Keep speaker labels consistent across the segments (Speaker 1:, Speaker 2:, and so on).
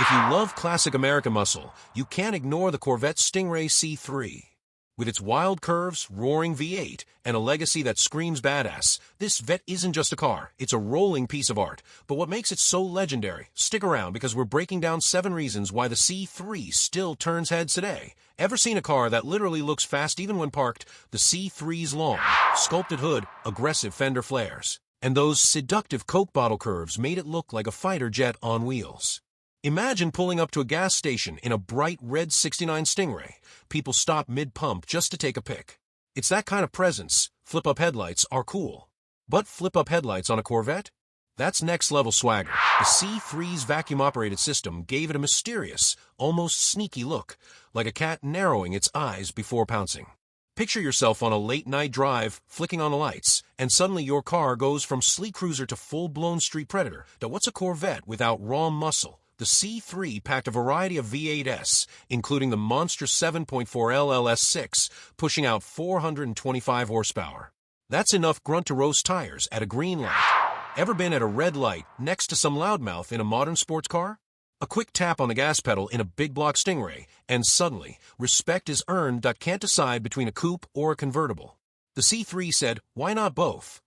Speaker 1: If you love classic American muscle, you can't ignore the Corvette Stingray C3. With its wild curves, roaring V8, and a legacy that screams badass, this Vette isn't just a car, it's a rolling piece of art. But what makes it so legendary? Stick around because we're breaking down 7 reasons why the C3 still turns heads today. Ever seen a car that literally looks fast even when parked? The C3's long, sculpted hood, aggressive fender flares, and those seductive Coke bottle curves made it look like a fighter jet on wheels. Imagine pulling up to a gas station in a bright red '69 Stingray. People stop mid-pump just to take a pic. It's that kind of presence. Flip-up headlights are cool. But flip-up headlights on a Corvette? That's next-level swagger. The C3's vacuum-operated system gave it a mysterious, almost sneaky look, like a cat narrowing its eyes before pouncing. Picture yourself on a late-night drive, flicking on the lights, and suddenly your car goes from sleek cruiser to full-blown street predator. Now, what's a Corvette without raw muscle? The C3 packed a variety of V8s, including the monstrous 7.4L LS6, pushing out 425 horsepower. That's enough grunt-to-roast tires at a green light. Ever been at a red light next to some loudmouth in a modern sports car? A quick tap on the gas pedal in a big block Stingray, and suddenly, respect is earned that can't decide between a coupe or a convertible. The C3 said, why not both?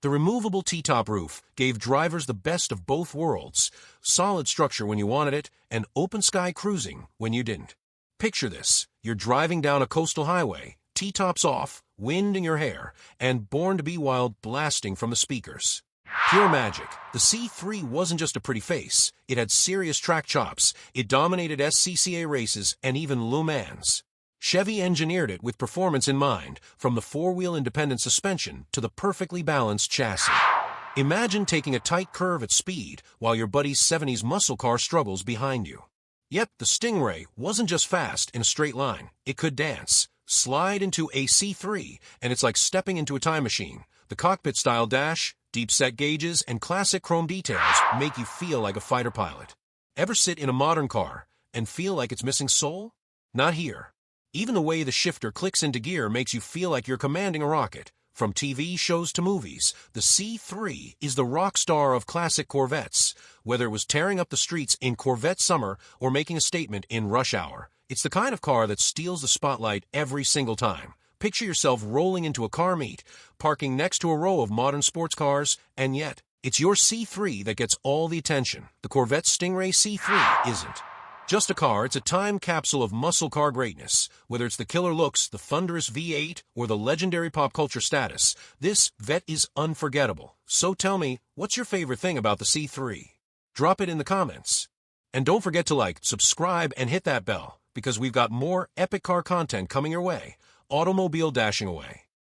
Speaker 1: The removable T-top roof gave drivers the best of both worlds, solid structure when you wanted it, and open-sky cruising when you didn't. Picture this, you're driving down a coastal highway, T-tops off, wind in your hair, and Born to Be Wild blasting from the speakers. Pure magic. The C3 wasn't just a pretty face, it had serious track chops, it dominated SCCA races and even Le Mans. Chevy engineered it with performance in mind, from the 4-wheel independent suspension to the perfectly balanced chassis. Imagine taking a tight curve at speed while your buddy's '70s muscle car struggles behind you. Yep, the Stingray wasn't just fast in a straight line, it could dance. Slide into a C3, and it's like stepping into a time machine. The cockpit-style dash, deep-set gauges, and classic chrome details make you feel like a fighter pilot. Ever sit in a modern car and feel like it's missing soul? Not here. Even the way the shifter clicks into gear makes you feel like you're commanding a rocket. From TV shows to movies, the C3 is the rock star of classic Corvettes. Whether it was tearing up the streets in Corvette summer or making a statement in rush hour, it's the kind of car that steals the spotlight every single time. Picture yourself rolling into a car meet, parking next to a row of modern sports cars, and yet, it's your C3 that gets all the attention. The Corvette Stingray C3 isn't just a car, it's a time capsule of muscle car greatness. Whether it's the killer looks, the thunderous V8, or the legendary pop culture status, this Vette is unforgettable. So tell me, what's your favorite thing about the C3? Drop it in the comments. And don't forget to like, subscribe, and hit that bell, because we've got more epic car content coming your way. Automobile dashing away.